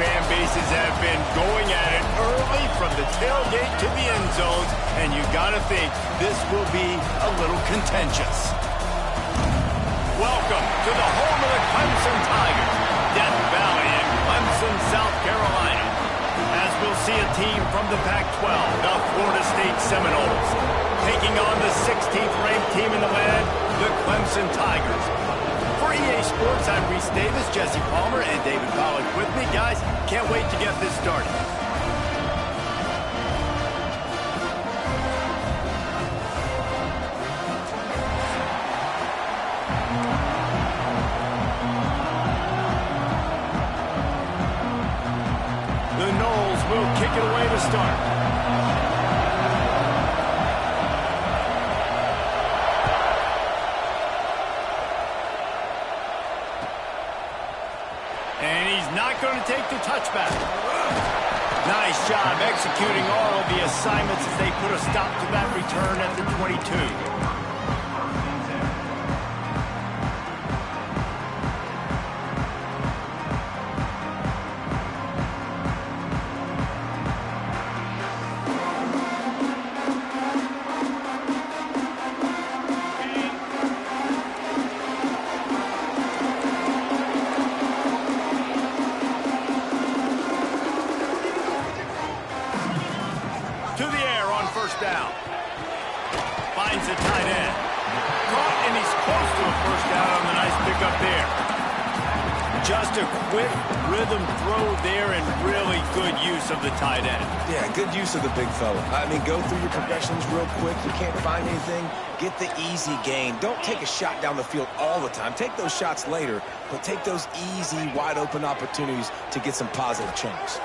fan bases have been going at it early from the tailgate to the end zones, and you got to think this will be a little contentious. Welcome to the home of the Clemson Tigers, Death Valley in Clemson, South Carolina. As we'll see a team from the Pac-12, the Florida State Seminoles, taking on the 16th ranked team in the land, the Clemson Tigers. For EA Sports, I'm Reese Davis, Jesse Palmer, and David Pollack with me. Guys, can't wait to get this started. The Noles will kick it away to start. And he's not going to take the touchback. Nice job executing all of the assignments as they put a stop to that return at the 22. To the air on first down. Finds the tight end. Caught, and he's close to a first down on the nice pickup there. Just a quick rhythm throw there and really good use of the tight end. Yeah, good use of the big fella. I mean, go through your progressions real quick. You can't find anything. Get the easy gain. Don't take a shot down the field all the time. Take those shots later, but take those easy, wide-open opportunities to get some positive chunks.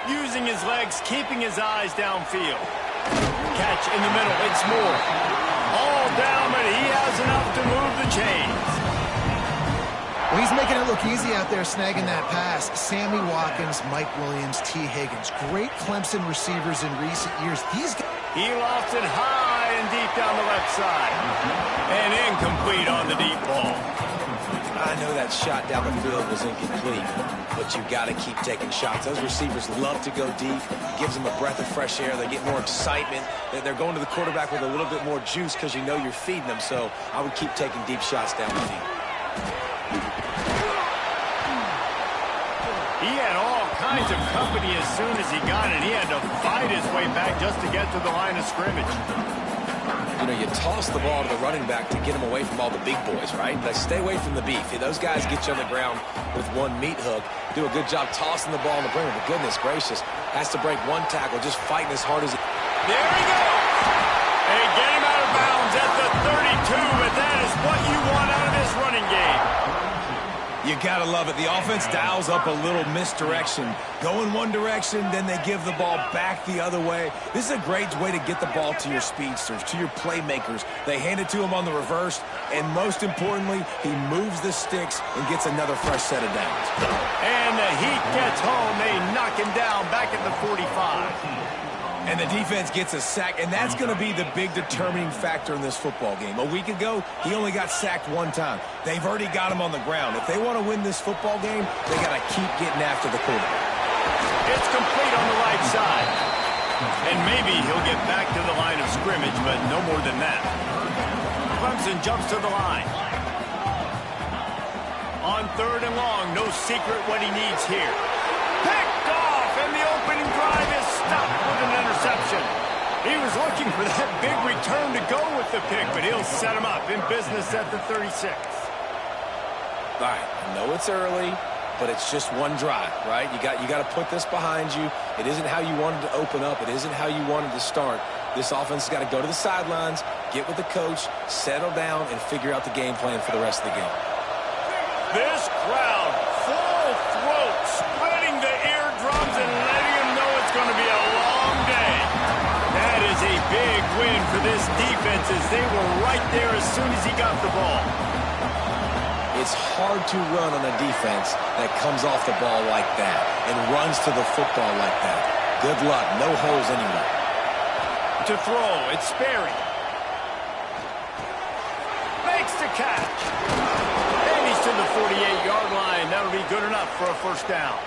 Using his legs, keeping his eyes downfield. Catch in the middle, it's Moore. All down, but he has enough to move the chains. Well, he's making it look easy out there snagging that pass. Sammy Watkins, Mike Williams, T. Higgins. Great Clemson receivers in recent years. He lofts it high and deep down the left side. And incomplete on the deep ball. I know that shot down the field was incomplete, but you got to keep taking shots. Those receivers love to go deep. Gives them a breath of fresh air. They get more excitement. They're going to the quarterback with a little bit more juice because you know you're feeding them. So I would keep taking deep shots down the field. He had all kinds of company as soon as he got it. He had to fight his way back just to get to the line of scrimmage. You know, you toss the ball to the running back to get him away from all the big boys, right? But stay away from the beef. Those guys get you on the ground with one meat hook. Do a good job tossing the ball on the bringer. But goodness gracious, has to break one tackle, just fighting as hard as he... There he goes! They get him out of bounds at the 32, but that is what you want out of this running game. You gotta love it. The offense dials up a little misdirection. Go in one direction, then they give the ball back the other way. This is a great way to get the ball to your speedsters, to your playmakers. They hand it to him on the reverse, and most importantly, he moves the sticks and gets another fresh set of downs. And the Heat gets home. They knock him down back at the 45. And the defense gets a sack, and that's going to be the big determining factor in this football game. A week ago, he only got sacked one time. They've already got him on the ground. If they want to win this football game, they got to keep getting after the quarterback. It's complete on the right side. And maybe he'll get back to the line of scrimmage, but no more than that. Clemson jumps to the line. On third and long, no secret what he needs here. Picked off, and the opening drive is stopped with an interception. He was looking for that big return to go with the pick, but he'll set him up in business at the 36. All right, I know it's early, but it's just one drive, right? You got to put this behind you. It isn't how you wanted to open up. It isn't how you wanted to start. This offense has got to go to the sidelines, get with the coach, settle down, and figure out the game plan for the rest of the game. This crowd, full throat, spreading the eardrums and letting them know it's going to be a long day. That is a big win for this defense as they were right there as soon as he got the ball. It's hard to run on a defense that comes off the ball like that and runs to the football like that. Good luck. No holes anywhere. To throw, it's Sperry. Makes the catch. And he's to the 48-yard line. That'll be good enough for a first down.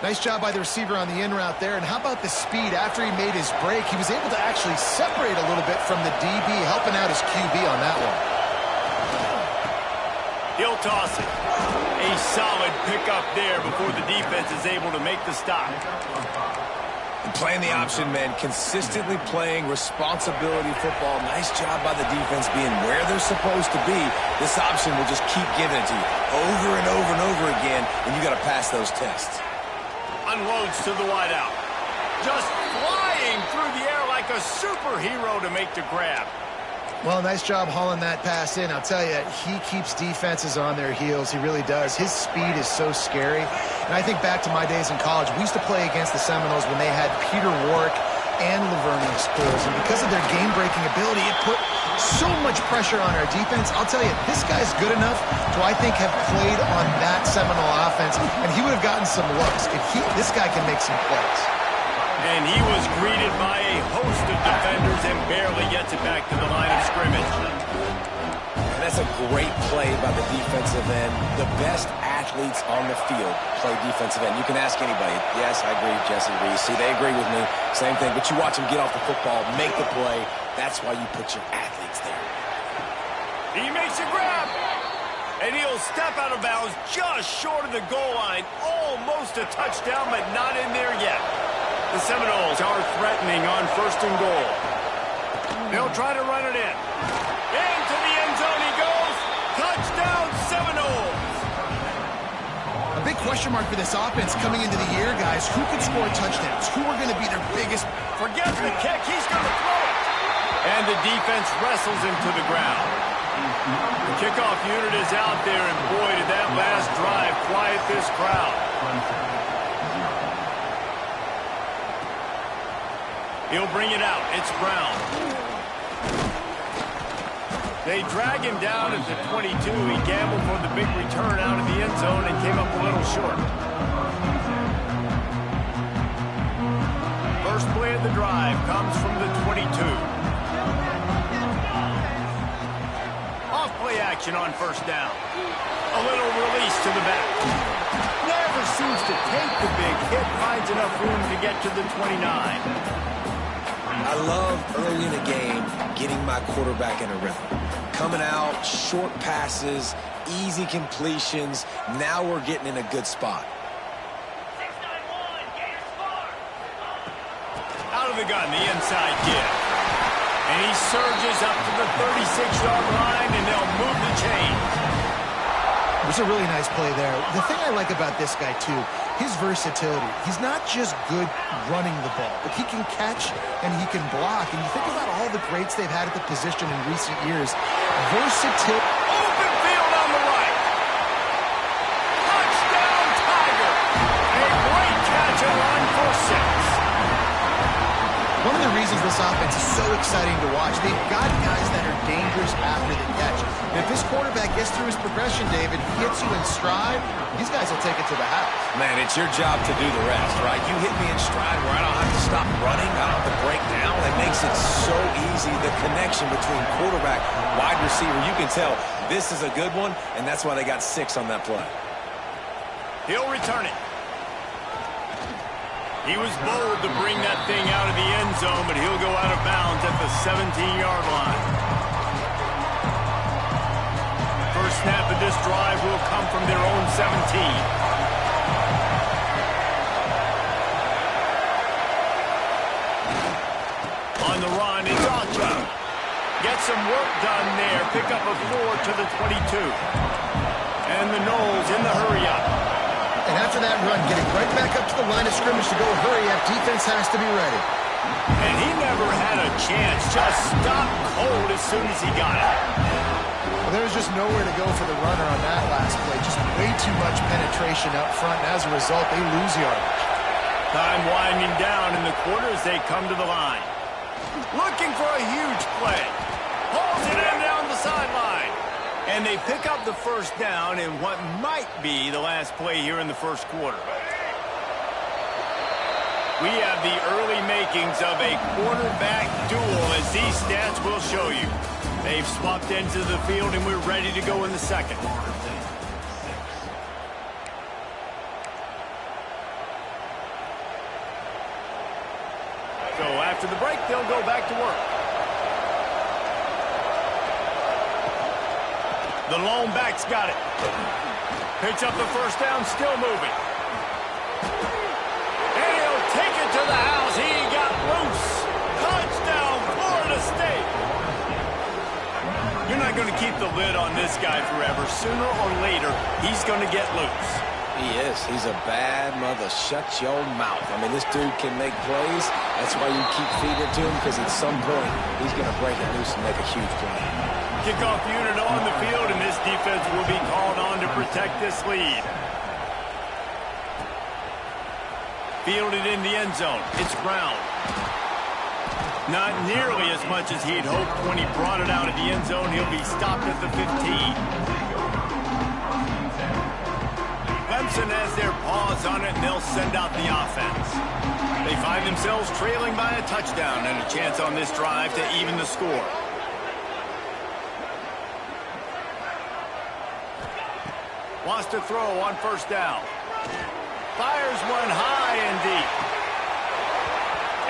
Nice job by the receiver on the in route there. And how about the speed? After he made his break, he was able to actually separate a little bit from the DB, helping out his QB on that one. He'll toss it. A solid pickup there before the defense is able to make the stop. And playing the option, man, consistently playing responsibility football. Nice job by the defense being where they're supposed to be. This option will just keep giving it to you over and over and over again, and you got to pass those tests. Unloads to the wideout. Just flying through the air like a superhero to make the grab. Well, nice job hauling that pass in. I'll tell you, he keeps defenses on their heels. He really does. His speed is so scary. And I think back to my days in college. We used to play against the Seminoles when they had Peter Warrick and Lavernius Schools. And because of their game-breaking ability, it put so much pressure on our defense. I'll tell you, this guy's good enough to, I think, have played on that Seminole offense, and he would have gotten some looks. This guy can make some plays. And he was greeted by a host of defenders and barely gets it back to the line of scrimmage. And that's a great play by the defensive end. The best athletes on the field play defensive end. You can ask anybody. Yes, I agree, Jesse Reese. See, they agree with me. Same thing. But you watch them get off the football, make the play. That's why you put your athletes there. He makes a grab. And he'll step out of bounds just short of the goal line. Almost a touchdown, but not in there yet. The Seminoles are threatening on 1st and goal. They'll try to run it in. Into the end zone he goes. Touchdown, Seminoles. A big question mark for this offense coming into the year, guys. Who could score touchdowns? Who are going to be their biggest? Forgets the kick. He's going to throw it. And the defense wrestles him to the ground. The kickoff unit is out there, and boy, did that last drive quiet this crowd. He'll bring it out. It's Brown. They drag him down at the 22. He gambled for the big return out of the end zone and came up a little short. First play of the drive comes from the 22. Off play action on 1st down. A little release to the back. Never seems to take the big hit. Finds enough room to get to the 29. I love early in the game getting my quarterback in a rhythm. Coming out, short passes, easy completions. Now we're getting in a good spot. Out of the gun, the inside give. And he surges up to the 36-yard line, and they'll move the chains. It was a really nice play there. The thing I like about this guy, too, his versatility. He's not just good running the ball, but he can catch and he can block. And you think about all the greats they've had at the position in recent years. Versatility. Open field on the right. Touchdown, Tiger. A great catch and run for 6. One of the reasons this offense is so exciting to watch, they've got guys that are dangerous after the catch. And if this quarterback gets through his progression, David, hits you in stride, these guys will take it to the house. Man, it's your job to do the rest, right? You hit me in stride where I don't have to stop running, I don't have to break down. It makes it so easy, the connection between quarterback, wide receiver. You can tell this is a good one, and that's why they got 6 on that play. He'll return it. He was bold to bring that thing out of the end zone, but he'll go out of bounds at the 17-yard line. First snap of this drive will come from their own 17. On the run, it's Ncaa. Get some work done there. Pick up a 4 to the 22. And the Noles in the hurry-up. And after that run, getting right back up to the line of scrimmage to go hurry up, defense has to be ready. And he never had a chance. Just stopped cold as soon as he got it. Well, there was just nowhere to go for the runner on that last play. Just way too much penetration up front, and as a result, they lose yardage. Time winding down in the quarter as they come to the line. Looking for a huge play. Hauls it in down the sideline. And they pick up the first down in what might be the last play here in the first quarter. We have the early makings of a quarterback duel, as these stats will show you. They've swapped ends of the field, and we're ready to go in the second. After the break, they'll go back to work. The lone back's got it. Picks up the first down, still moving. And he'll take it to the house. He got loose. Touchdown, Florida State. You're not going to keep the lid on this guy forever. Sooner or later, he's going to get loose. He is. He's a bad mother. Shut your mouth. I mean, this dude can make plays. That's why you keep feeding it to him, because at some point, he's going to break it loose and make a huge play. Kickoff unit on the field, and this defense will be called on to protect this lead. Fielded in the end zone. It's Brown. Not nearly as much as he'd hoped when he brought it out of the end zone. He'll be stopped at the 15. Clemson has their paws on it, and they'll send out the offense. They find themselves trailing by a touchdown and a chance on this drive to even the score. Wants to throw on first down. Fires one high and deep.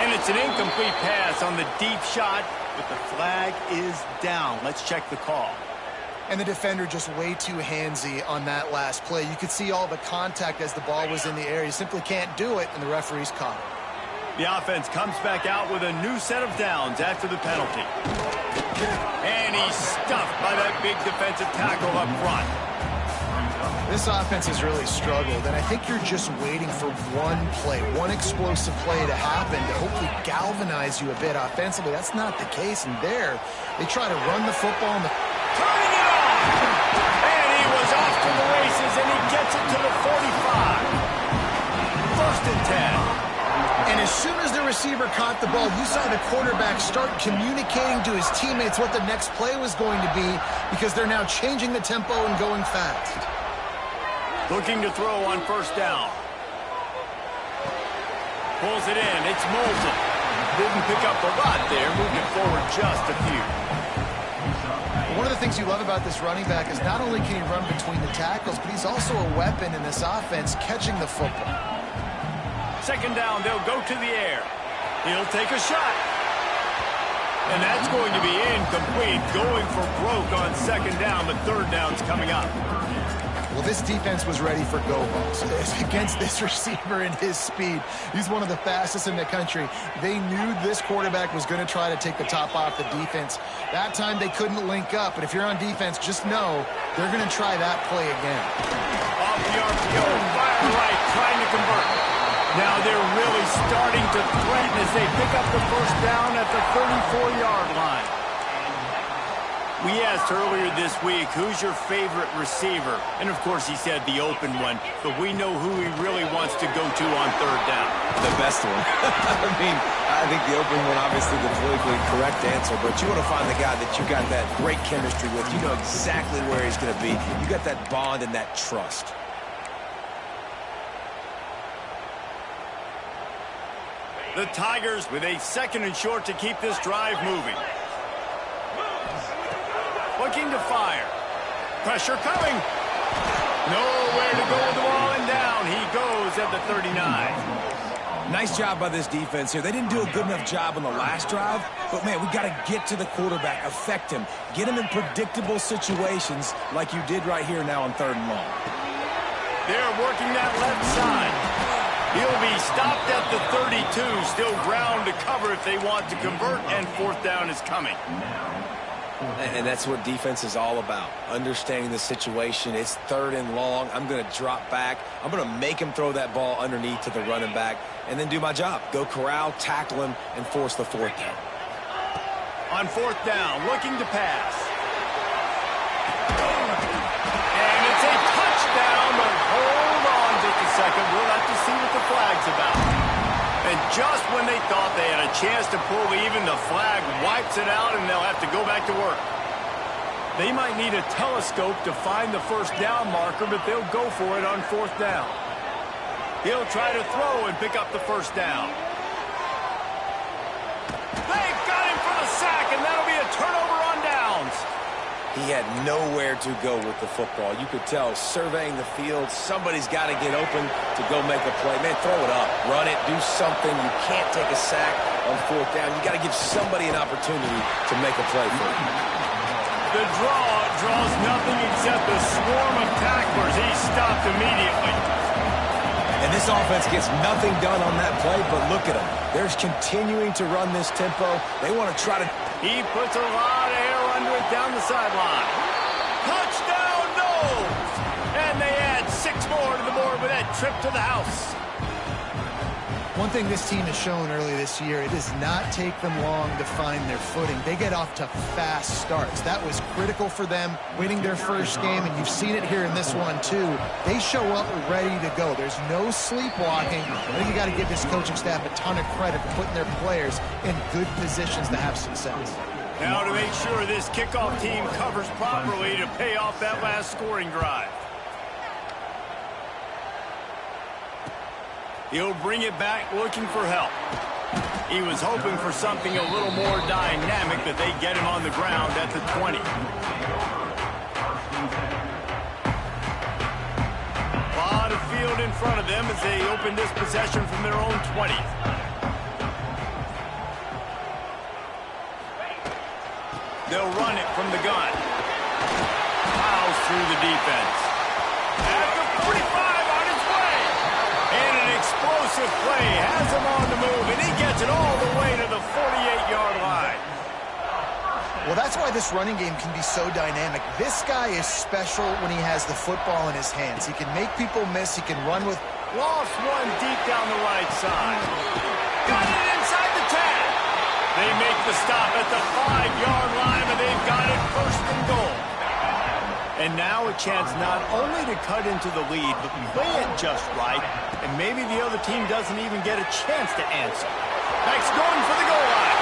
And it's an incomplete pass on the deep shot, but the flag is down. Let's check the call. And the defender just way too handsy on that last play. You could see all the contact as the ball was in the air. You simply can't do it, and the referee's caught it. The offense comes back out with a new set of downs after the penalty. And he's stuffed by that big defensive tackle up front. This offense has really struggled, and I think you're just waiting for one play, one explosive play to happen to hopefully galvanize you a bit offensively. That's not the case, and there, they try to run the football. And turning it off! And he was off to the races, and he gets it to the 45. First and 10. And as soon as the receiver caught the ball, you saw the quarterback start communicating to his teammates what the next play was going to be, because they're now changing the tempo and going fast. Looking to throw on first down. Pulls it in. It's Moulton. Didn't pick up a lot there. Moved it forward just a few. One of the things you love about this running back is not only can he run between the tackles, but he's also a weapon in this offense catching the football. Second down, they'll go to the air. He'll take a shot. And that's going to be incomplete. Going for broke on second down, but third down's coming up. Well, this defense was ready for go-balls against this receiver and his speed. He's one of the fastest in the country. They knew this quarterback was going to try to take the top off the defense. That time they couldn't link up, but if you're on defense, just know they're going to try that play again. Off the RPO, fire right, trying to convert. Now they're really starting to threaten as they pick up the first down at the 34-yard line. We asked earlier this week, who's your favorite receiver? And, of course, he said the open one. But we know who he really wants to go to on third down. The best one. I think the open one, obviously, the politically correct answer. But you want to find the guy that you got that great chemistry with. You know exactly where he's going to be. You got that bond and that trust. The Tigers with a second and short to keep this drive moving. Looking to fire. Pressure coming. Nowhere to go with the ball, and down he goes at the 39. Nice job by this defense here. They didn't do a good enough job on the last drive, but, man, we got to get to the quarterback, affect him, get him in predictable situations like you did right here now on third and long. They're working that left side. He'll be stopped at the 32. Still ground to cover if they want to convert, and fourth down is coming. And that's what defense is all about, understanding the situation. It's third and long. I'm going to drop back. I'm going to make him throw that ball underneath to the running back and then do my job. Go corral, tackle him, and force the fourth down. On fourth down, looking to pass. And it's a touchdown, but hold on just a second. We'll have to see what the flag's about. And just when they thought they had a chance to pull even, the flag wipes it out, and they'll have to go back to work. They might need a telescope to find the first down marker, but they'll go for it on fourth down. He'll try to throw and pick up the first down. They've got him for the sack, and that'll be a turnover on downs. He had nowhere to go with the football. You could tell, surveying the field, somebody's got to get open to go make a play. Man, throw it up, run it, do something. You can't take a sack on fourth down. You got to give somebody an opportunity to make a play for you. The draw draws nothing except a swarm of tacklers. He's stopped immediately. And this offense gets nothing done on that play, but look at them. They're continuing to run this tempo. They want to try to... He puts a lot of air under it down the sideline. Touchdown, Knowles! And they add 6 more to the board with that trip to the house. One thing this team has shown early this year, it does not take them long to find their footing. They get off to fast starts. That was critical for them winning their first game, and you've seen it here in this one too. They show up ready to go. There's no sleepwalking. I think you got to give this coaching staff a ton of credit for putting their players in good positions to have success. Now to make sure this kickoff team covers properly to pay off that last scoring drive. He'll bring it back looking for help. He was hoping for something a little more dynamic, but they get him on the ground at the 20. A lot of field in front of them as they open this possession from their own 20. They'll run it from the gun. Plows through the defense. At the 45. Explosive play, has him on the move, and he gets it all the way to the 48-yard line. Well, that's why this running game can be so dynamic. This guy is special when he has the football in his hands. He can make people miss. He can run with... Lost one deep down the right side. Got it inside the 10. They make the stop at the 5-yard line, and they've got it first and goal. And now a chance not only to cut into the lead, but play it just right, and maybe the other team doesn't even get a chance to answer. Max going for the goal line.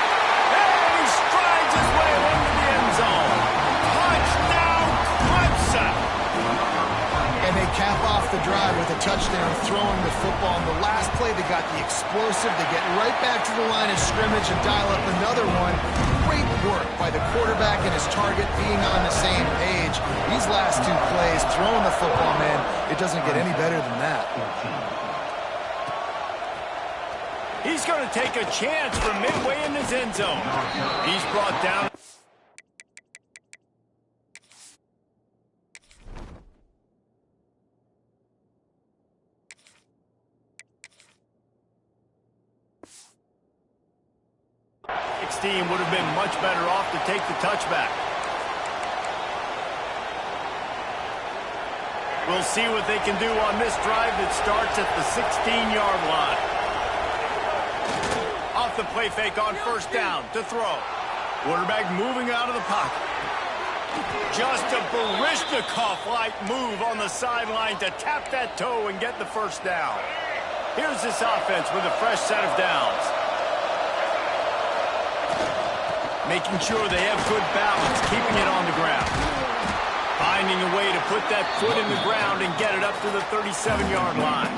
And he strides his way into the end zone. Touchdown, Clemson! And they cap off the drive with a touchdown, throwing the football. In the last play, they got the explosive. They get right back to the line of scrimmage and dial up another one. Great work by the quarterback and his target being on the same page. These last 2 plays, throwing the football, man, it doesn't get any better than that. He's going to take a chance from midway in his end zone. He's brought down. Team would have been much better off to take the touchback. We'll see what they can do on this drive that starts at the 16-yard line. Off the play fake on first down to throw. Quarterback moving out of the pocket. Just a Baryshnikov-like move on the sideline to tap that toe and get the first down. Here's this offense with a fresh set of downs. Making sure they have good balance, keeping it on the ground. Finding a way to put that foot in the ground and get it up to the 37-yard line.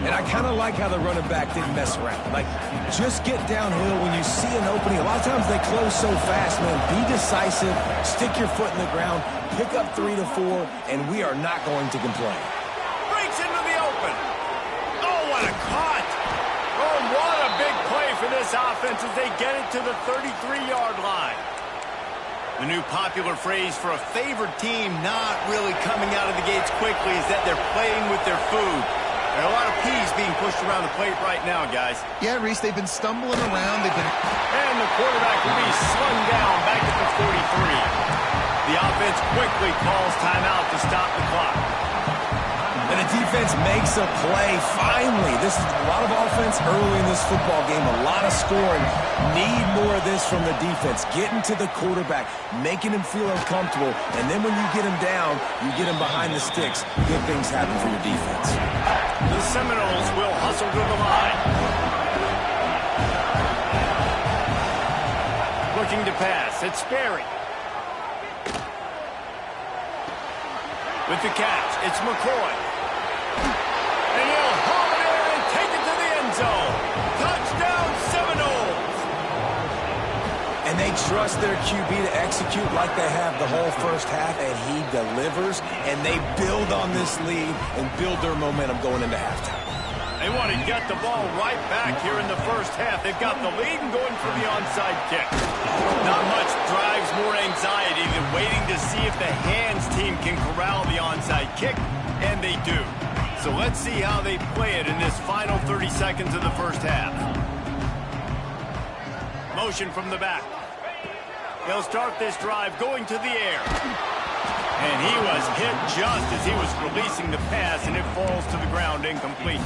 And I kind of like how the running back didn't mess around. Like, just get downhill when you see an opening. A lot of times they close so fast, man. Be decisive, stick your foot in the ground, pick up 3 to 4, and we are not going to complain. Breaks into the open. Oh, what a cut. Oh, what a big play for this offense as they get it to the 33-yard line. The new popular phrase for a favored team not really coming out of the gates quickly is that they're playing with their food. There are a lot of peas being pushed around the plate right now, guys. Yeah, Reese, they've been stumbling around. And the quarterback will be slung down back at the 43. The offense quickly calls timeout to stop the clock. And the defense makes a play, finally. This is a lot of offense early in this football game, a lot of scoring. Need more of this from the defense. Getting to the quarterback, making him feel uncomfortable, and then when you get him down, you get him behind the sticks. Good things happen for your defense. The Seminoles will hustle to the line. Looking to pass, it's Sperry. With the catch, it's McCoy. And he'll haul it in and take it to the end zone. Touchdown, Seminoles! And And they trust their QB to execute like they have the whole first half, and he delivers, and they build on this lead and build their momentum going into halftime. They want to get the ball right back here in the first half. They've got the lead and going for the onside kick. Not much drives more anxiety than waiting to see if the hands team can corral the onside kick, and they do. So let's see how they play it in this final 30 seconds of the first half. Motion from the back. They'll start this drive going to the air. And he was hit just as he was releasing the pass, and it falls to the ground incomplete.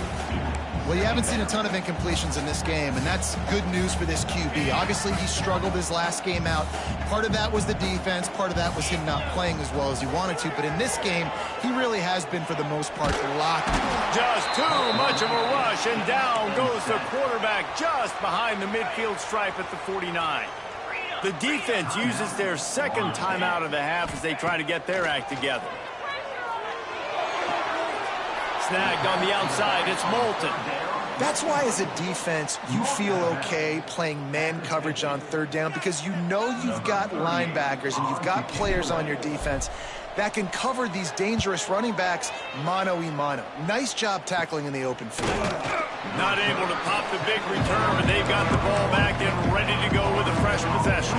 Well, you haven't seen a ton of incompletions in this game, and that's good news for this QB. Obviously, he struggled his last game out. Part of that was the defense. Part of that was him not playing as well as he wanted to. But in this game, he really has been, for the most part, locked. Just too much of a rush, and down goes the quarterback just behind the midfield stripe at the 49. The defense uses their second timeout of the half as they try to get their act together. Snagged on the outside, it's Moulton. That's why, as a defense, you feel okay playing man coverage on third down, because you know you've got linebackers and you've got players on your defense that can cover these dangerous running backs mano-a-mano. Nice job tackling in the open field. Not able to pop the big return, but they've got the ball back and ready to go with a fresh possession.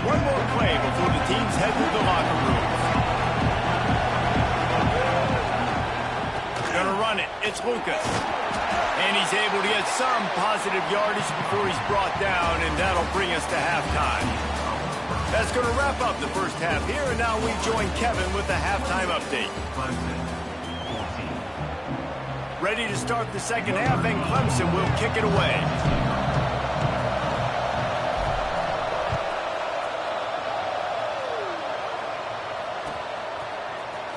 One more play before the teams head to the locker room. Gonna run it. It's Lucas. And he's able to get some positive yardage before he's brought down, and that'll bring us to halftime. That's going to wrap up the first half here, and now we join Kevin with the halftime update. Ready to start the second half, and Clemson will kick it away.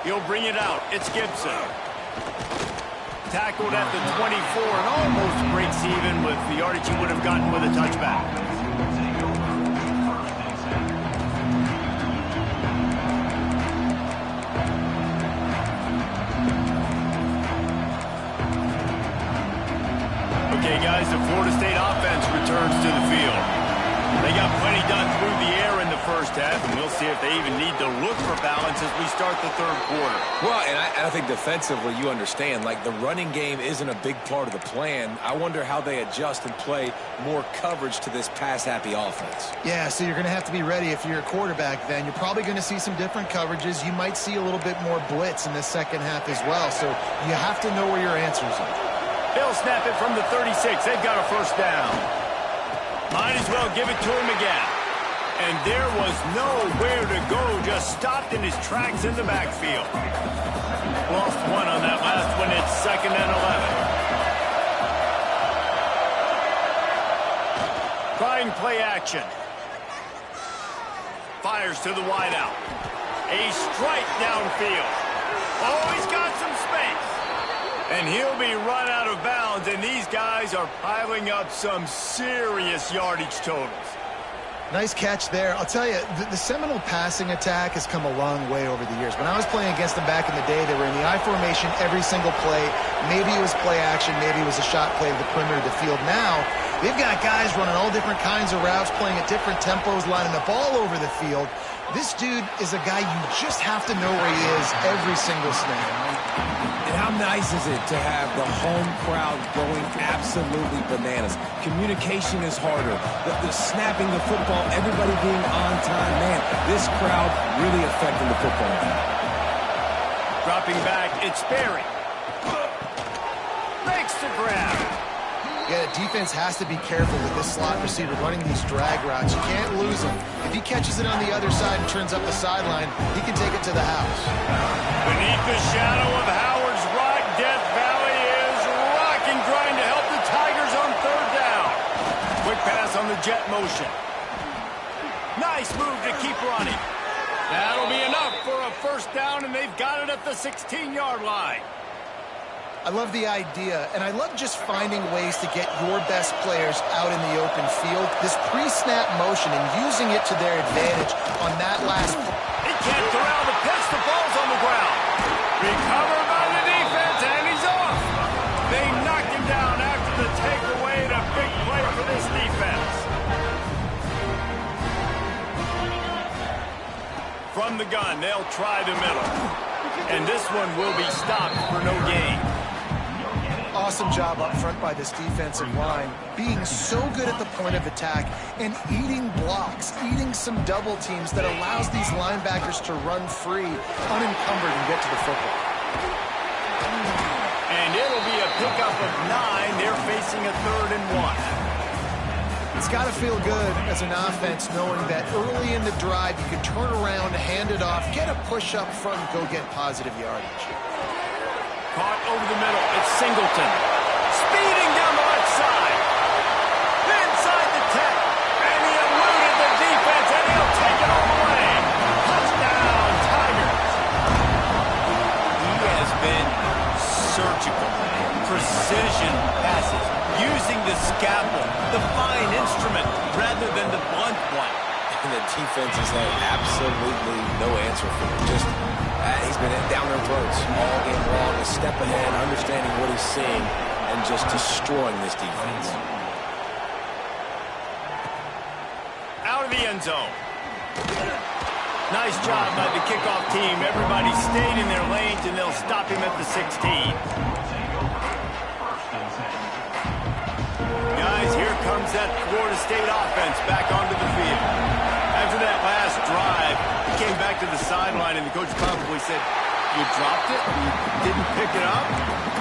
He'll bring it out. It's Gibson. Tackled at the 24 and almost breaks even with the yardage he would have gotten with a touchback. Okay, guys, the Florida State offense returns to the field. They got plenty done through the air in the first half, and we'll see if they even need to look for balance as we start the third quarter. Well, and I think defensively, you understand, like, the running game isn't a big part of the plan. I wonder how they adjust and play more coverage to this pass-happy offense. Yeah, so you're going to have to be ready if you're a quarterback then. You're probably going to see some different coverages. You might see a little bit more blitz in the second half as well, so you have to know where your answers are. They'll snap it from the 36. They've got a first down. Might as well give it to him again. And there was nowhere to go, just stopped in his tracks in the backfield. Lost one on that last one. It's 2nd and 11. Trying play action. Fires to the wideout. A strike downfield. Oh, he's got some space. And he'll be run out of bounds, and these guys are piling up some serious yardage totals. Nice catch there. I'll tell you, the Seminole passing attack has come a long way over the years. When I was playing against them back in the day, they were in the I formation every single play. Maybe it was play action, maybe it was a shot play to the perimeter of the field. Now, they've got guys running all different kinds of routes, playing at different tempos, lining up all over the field. This dude is a guy you just have to know where he is every single snap. And how nice is it to have the home crowd going absolutely bananas? Communication is harder. The snapping the football, everybody being on time. Man, this crowd really affecting the football game. Dropping back, it's Berry. Makes the grab. Yeah, the defense has to be careful with this slot receiver running these drag routes. You can't lose him. If he catches it on the other side and turns up the sideline, he can take it to the house. Beneath the shadow of Howard's rock, Death Valley is rocking, trying to help the Tigers on third down. Quick pass on the jet motion. Nice move to keep running. That'll be enough for a first down, and they've got it at the 16-yard line. I love the idea, and I love just finding ways to get your best players out in the open field. This pre-snap motion and using it to their advantage on that last play. He can't corral the pitch. The ball's on the ground. Recovered by the defense, and he's off. They knocked him down after the takeaway, and a big play for this defense. From the gun, they'll try the middle. And this one will be stopped for no gain. Awesome job up front by this defensive line, being so good at the point of attack and eating blocks, eating some double teams that allows these linebackers to run free, unencumbered, and get to the football. And it'll be a pickup of 9. They're facing a 3rd and 1. It's got to feel good as an offense knowing that early in the drive you can turn around, hand it off, get a push up front, and go get positive yardage. Caught over the middle. It's Singleton. Speeding down the left side. Inside the 10. And he eluded the defense, and he'll take it all the way. Touchdown, Tigers. He has been surgical. Precision passes. Using the scalpel, the fine instrument, rather than the blunt one. And the defense has had absolutely no answer for him. Just, he's been down their throats all game long, a step ahead, understanding what he's seeing, and just destroying this defense. Out of the end zone. Nice job by the kickoff team. Everybody stayed in their lanes, and they'll stop him at the 16. Guys, here comes that Florida State offense back onto the field. After that last drive, he came back to the sideline, and the coach probably said, "You dropped it? You didn't pick it up?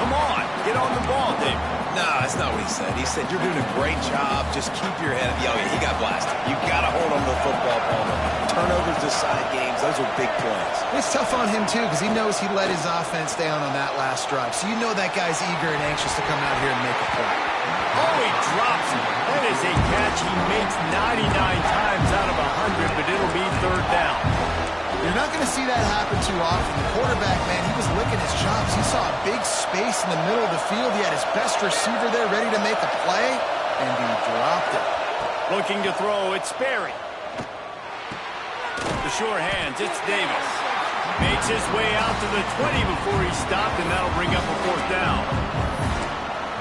Come on, get on the ball, David." No, that's not what he said. He said, "You're doing a great job. Just keep your head up." Yeah, he got blasted. You got to hold on to the football, Palmer. Turnovers decide games. Those are big plays. It's tough on him, too, because he knows he let his offense down on that last drive. So you know that guy's eager and anxious to come out here and make a play. Oh, he drops it. That is a catch he makes 99 times out of 100, but it'll be 3rd down. You're not going to see that happen too often. The quarterback, man, he was licking his chops. He saw a big space in the middle of the field. He had his best receiver there ready to make a play, and he dropped it. Looking to throw, it's Sperry. The sure hands, it's Davis. Makes his way out to the 20 before he stopped, and that'll bring up a 4th down.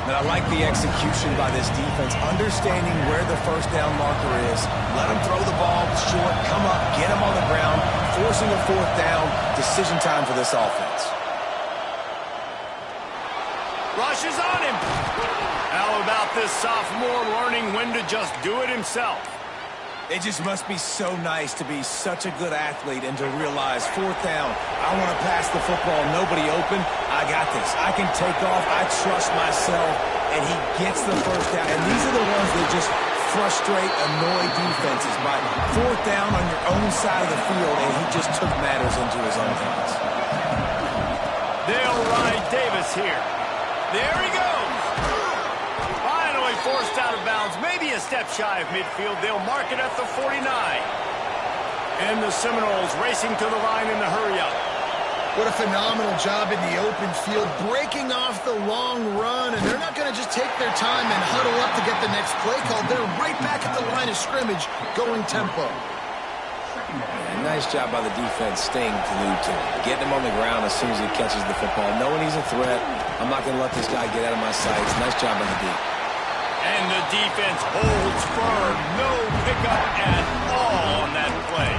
And I like the execution by this defense, understanding where the 1st down marker is. Let him throw the ball short, come up, get him on the ground, forcing a 4th down. Decision time for this offense. Rushes on him. How about this sophomore learning when to just do it himself? It just must be so nice to be such a good athlete and to realize 4th down, I want to pass the football, nobody open, I got this. I can take off, I trust myself, and he gets the 1st down. And these are the ones that just frustrate, annoy defenses by 4th down on your own side of the field, and he just took matters into his own hands. They'll ride Davis here. There he goes. Forced out of bounds, maybe a step shy of midfield. They'll mark it at the 49. And the Seminoles racing to the line in the hurry-up. What a phenomenal job in the open field, breaking off the long run, and they're not going to just take their time and huddle up to get the next play call. They're right back at the line of scrimmage, going tempo. And nice job by the defense staying glued to him, getting him on the ground as soon as he catches the football, knowing he's a threat. I'm not going to let this guy get out of my sights. Nice job by the D. And the defense holds firm. No pickup at all on that play.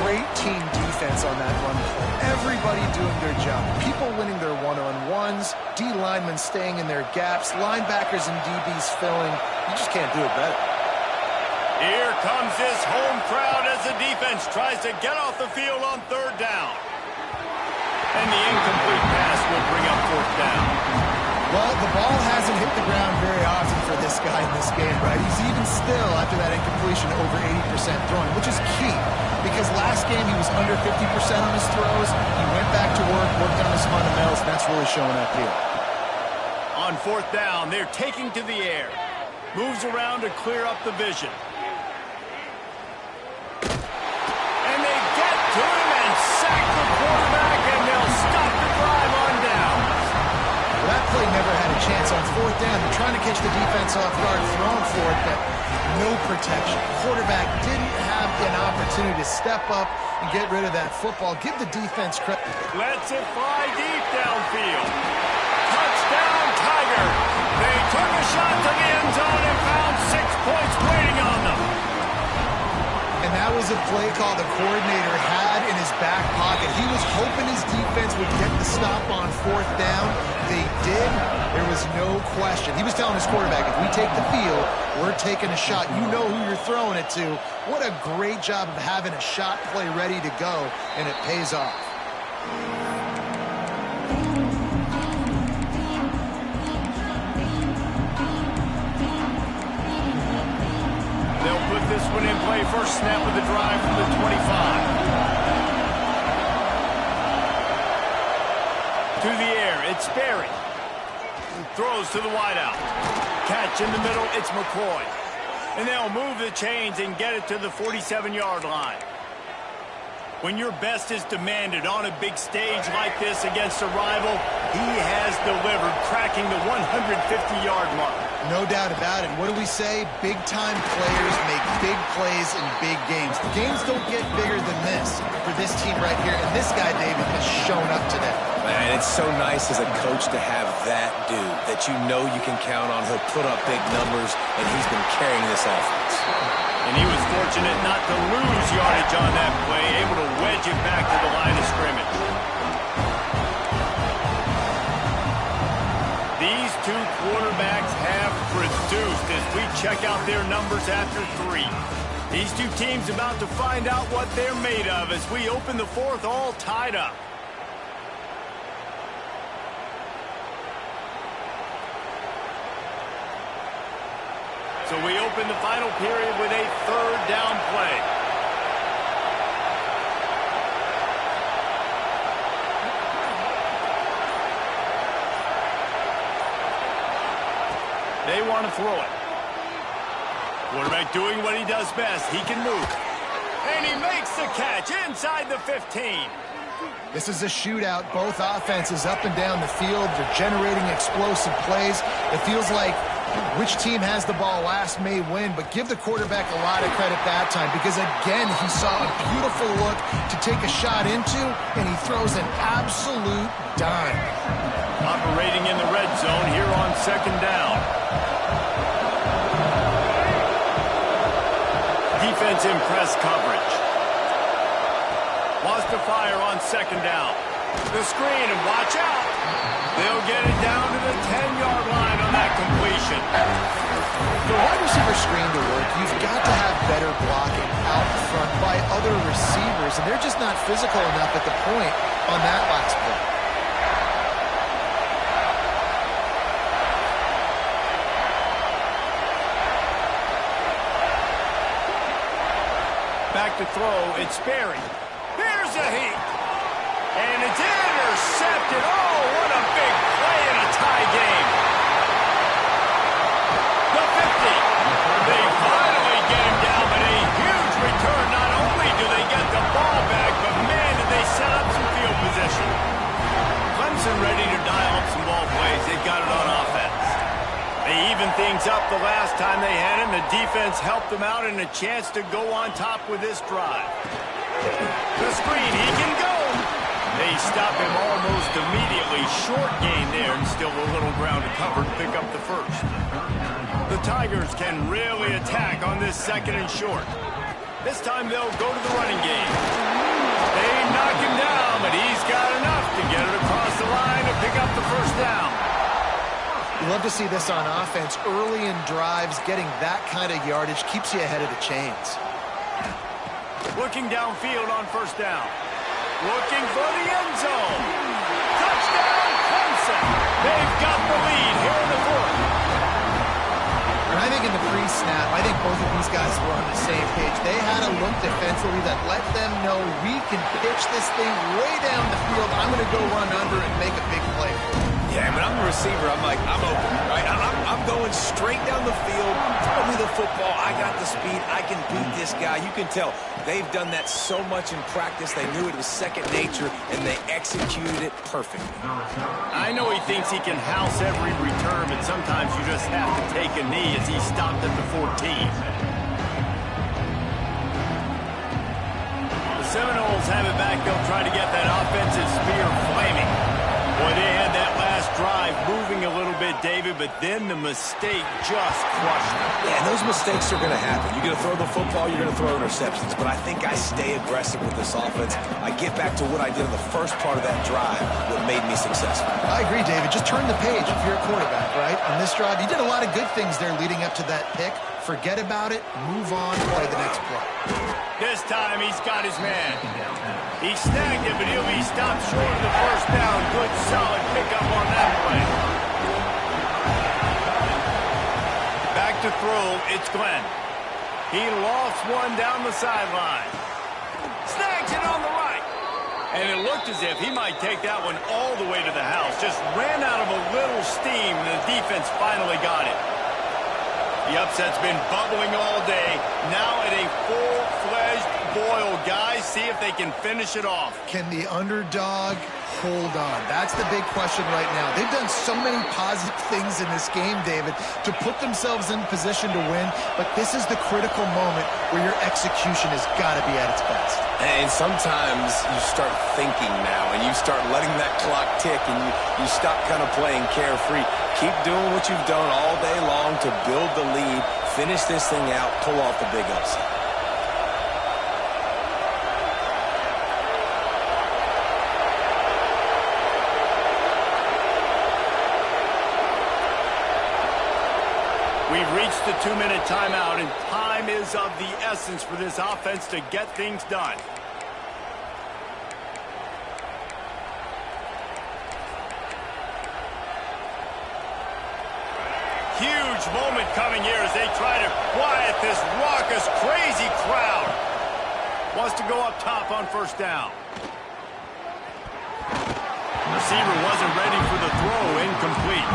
Great team defense on that run play. Everybody doing their job. People winning their one-on-ones, D linemen staying in their gaps, linebackers and DBs filling. You just can't do it better. Here comes this home crowd as the defense tries to get off the field on 3rd down. And the incomplete pass will bring up 4th down. Well, the ball hasn't hit the ground very often for this guy in this game, right? He's even still, after that incompletion, over 80% throwing, which is key. Because last game he was under 50% on his throws. He went back to work, worked on his fundamentals, and that's really showing up here. On 4th down, they're taking to the air. Moves around to clear up the vision. And they get to him and sack the quarterback, and they'll stop the drive on down. That play never had a chance on 4th down. They're trying to catch the defense off guard, throwing for it, but no protection. Quarterback didn't have an opportunity to step up and get rid of that football. Give the defense credit. Lets it fly deep downfield. Touchdown, Tiger. They took a shot to the end zone and found 6 points waiting on them. And that was a play call the coordinator had in his back pocket. He was hoping his defense would get the stop on 4th down. They did. There was no question. He was telling his quarterback, if we take the field, we're taking a shot. You know who you're throwing it to. What a great job of having a shot play ready to go, and it pays off. They'll put this one in play. First snap of the drive from the 25. To the air, it's Berry. Throws to the wideout. Catch in the middle, it's McCoy. And they'll move the chains and get it to the 47-yard line. When your best is demanded on a big stage like this against a rival, he has delivered, cracking the 150-yard mark. No doubt about it. What do we say? Big-time players make big plays in big games. The games don't get bigger than this for this team right here. And this guy, David, has shown up today. Man, it's so nice as a coach to have that dude that you know you can count on. He'll put up big numbers, and he's been carrying this offense. And he was fortunate not to lose yardage on that play, able to wedge it back to the line of scrimmage. These two quarterbacks have produced as we check out their numbers after 3. These two teams about to find out what they're made of as we open the 4th all tied up. So we open the final period with a 3rd down play. They want to throw it. Quarterback doing what he does best. He can move. And he makes the catch inside the 15. This is a shootout. Both offenses up and down the field. They're generating explosive plays. It feels like which team has the ball last may win, but give the quarterback a lot of credit that time because, again, he saw a beautiful look to take a shot into, and he throws an absolute dime. Operating in the red zone here on 2nd down. Defense in press coverage. Wants to fire on 2nd down. The screen, and watch out. They'll get it down to the 10-yard line on that completion. For a wide receiver screen to work, you've got to have better blocking out front by other receivers, and they're just not physical enough at the point on that last play. Back to throw, it's Berry. Here's a heat. And it's intercepted. Oh, what a big play in a tie game. The 50. They finally get him down, but a huge return. Not only do they get the ball back, but man, did they set up some field position. Clemson ready to dial up some ball plays. They've got it on offense. They evened things up the last time they had him. The defense helped them out and a chance to go on top with this drive. The screen, he can go. They stop him almost immediately. Short gain there and still a little ground to cover to pick up the 1st. The Tigers can really attack on this 2nd and short. This time they'll go to the running game. They knock him down, but he's got enough to get it across the line and pick up the 1st down. You love to see this on offense. Early in drives, getting that kind of yardage keeps you ahead of the chains. Looking downfield on 1st down. Looking for the end zone. Touchdown, Clemson. They've got the lead here in the 4th. And I think in the pre-snap, I think both of these guys were on the same page. They had a look defensively that let them know we can pitch this thing way down the field. I'm going to go run under and make a big play. Yeah, when I'm the receiver, I'm like, I'm open, right? I'm going straight down the field. Throw me the football. I got the speed. I can beat this guy. You can tell they've done that so much in practice. They knew it was second nature, and they executed it perfectly. I know he thinks he can house every return, but sometimes you just have to take a knee as he stopped at the 14. The Seminoles have it back. They'll try to get that offensive spear flaming. Boy, they had that last drive moving a little bit, David, but then the mistake just crushed him. Yeah, those mistakes are going to happen. You're going to throw the football, you're going to throw interceptions. But I think I stay aggressive with this offense. I get back to what I did in the first part of that drive that made me successful. I agree, David. Just turn the page if you're a quarterback, right? On this drive, you did a lot of good things there leading up to that pick. Forget about it, move on, play the next play. This time he's got his man. He snagged it, but he'll be stopped short of the first down. Good, solid pickup on that play. Back to throw, it's Glenn. He lost one down the sideline. Snags it on the right. And it looked as if he might take that one all the way to the house. Just ran out of a little steam, and the defense finally got it. The upset's been bubbling all day. Now at a full-fledged boil. Guys, see if they can finish it off. Can the underdog hold on? That's the big question right now. They've done so many positive things in this game, David, to put themselves in position to win, but this is the critical moment where your execution has got to be at its best. And sometimes you start thinking now, and you start letting that clock tick, and you stop kind of playing carefree. Keep doing what you've done all day long to build the lead, finish this thing out, pull off the big upset. We've reached the 2-minute timeout, and time is of the essence for this offense to get things done. Huge moment coming here as they try to quiet this raucous, crazy crowd. Wants to go up top on first down. Receiver wasn't ready for the throw, incomplete.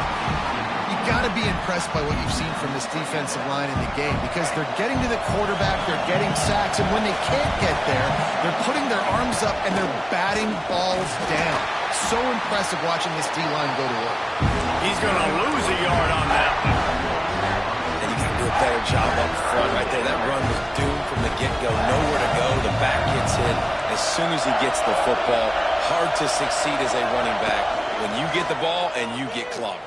You've got to be impressed by what you've seen from this defensive line in the game because they're getting to the quarterback, they're getting sacks, and when they can't get there, they're putting their arms up and they're batting balls down. So impressive watching this D-line go to work. He's going to lose a yard on that one. And you got to do a better job up front right there. That run was doomed from the get-go. Nowhere to go. The back gets hit as soon as he gets the football. Hard to succeed as a running back when you get the ball and you get clogged.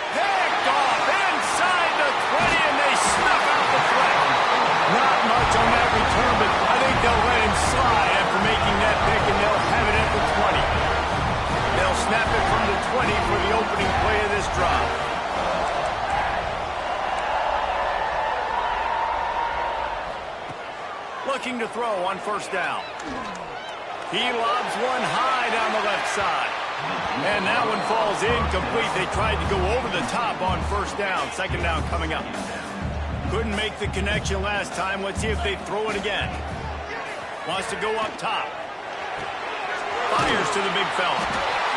Picked off inside the 20, and they snuff out the play. Not much on that return, but I think they'll let him slide after making that pick, and they'll have it at the 20. They'll snap it from the 20 for the opening play of this drive. Looking to throw on first down. He lobs one high down the left side. And that one falls incomplete. They tried to go over the top on first down. Second down coming up. Couldn't make the connection last time. Let's see if they throw it again. Wants to go up top. Fires to the big fella.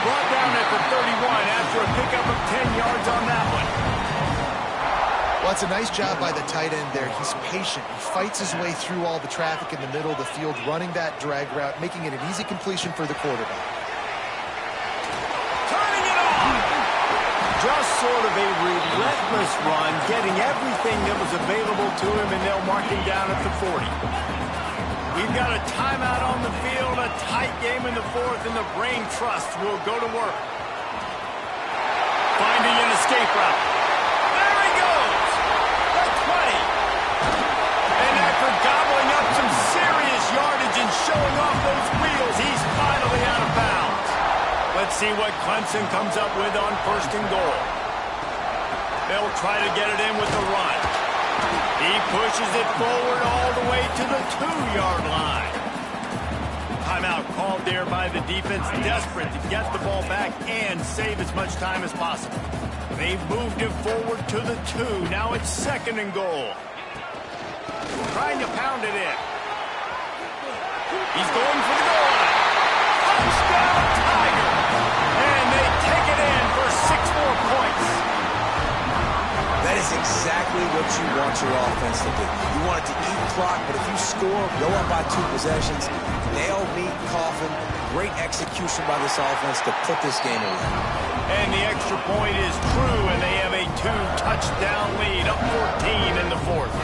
Brought down at the 31 after a pickup of 10 yards on that one. Well, it's a nice job by the tight end there. He's patient. He fights his way through all the traffic in the middle of the field, running that drag route, making it an easy completion for the quarterback. Turning it on! Just sort of a relentless run, getting everything that was available to him, and they'll mark him down at the 40. We've got a timeout on the field, a tight game in the fourth, and the brain trust will go to work. Finding an escape route. There he goes! The 20. And after gobbling up some serious yardage and showing off those wheels, he's finally out of bounds. Let's see what Clemson comes up with on first and goal. They'll try to get it in with the run. He pushes it forward all the way to the 2-yard line. Timeout called there by the defense, desperate to get the ball back and save as much time as possible. They've moved it forward to the 2. Now it's second and goal. Trying to pound it in. He's going for the goal line. Touchdown, Tiger! And they take it in for 6 more points. That is exactly what you want your offense to do. You want it to eat clock, but if you score, go up by 2 possessions, nail, meet, coffin, great execution by this offense to put this game away. And the extra point is true, and they have a 2-touchdown lead, up 14 in the fourth.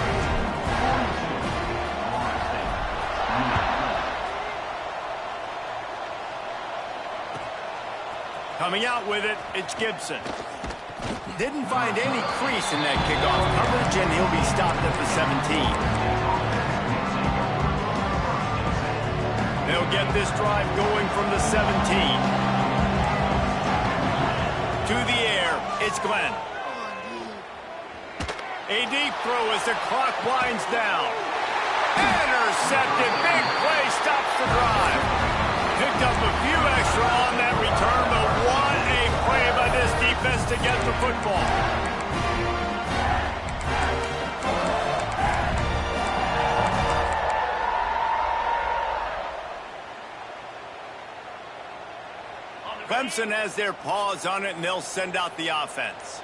Coming out with it, it's Gibson. Didn't find any crease in that kickoff coverage, and he'll be stopped at the 17. They'll get this drive going from the 17. To the air, it's Glenn. A deep throw as the clock winds down. Intercepted, big play, stops the drive. Picked up a few extra on that return, but what a play by this defense to get the football. Clemson has their paws on it, and they'll send out the offense.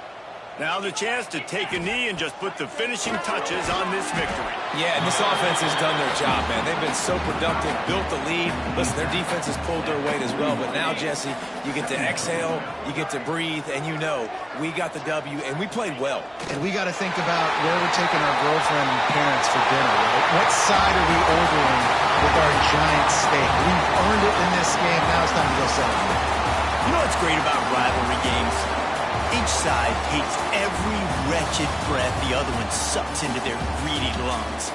Now the chance to take a knee and just put the finishing touches on this victory. Yeah, and this offense has done their job, man. They've been so productive, built the lead. Listen, their defense has pulled their weight as well. But now, Jesse, you get to exhale, you get to breathe, and you know we got the W, and we played well. And we got to think about where we're taking our girlfriend and parents for dinner, right? What side are we ordering with our giant steak? We've earned it in this game. Now it's time to go celebrate. You know what's great about rivalry games? Each side hates every wretched breath the other one sucks into their greedy lungs.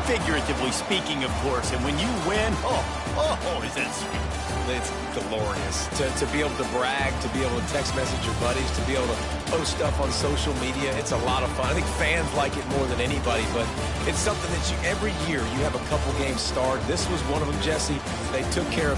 Figuratively speaking, of course. And when you win, is that sweet? It's glorious. To be able to brag, to be able to text message your buddies, to be able to post stuff on social media, it's a lot of fun. I think fans like it more than anybody, but it's something that every year you have a couple games starred. This was one of them, Jesse. They took care of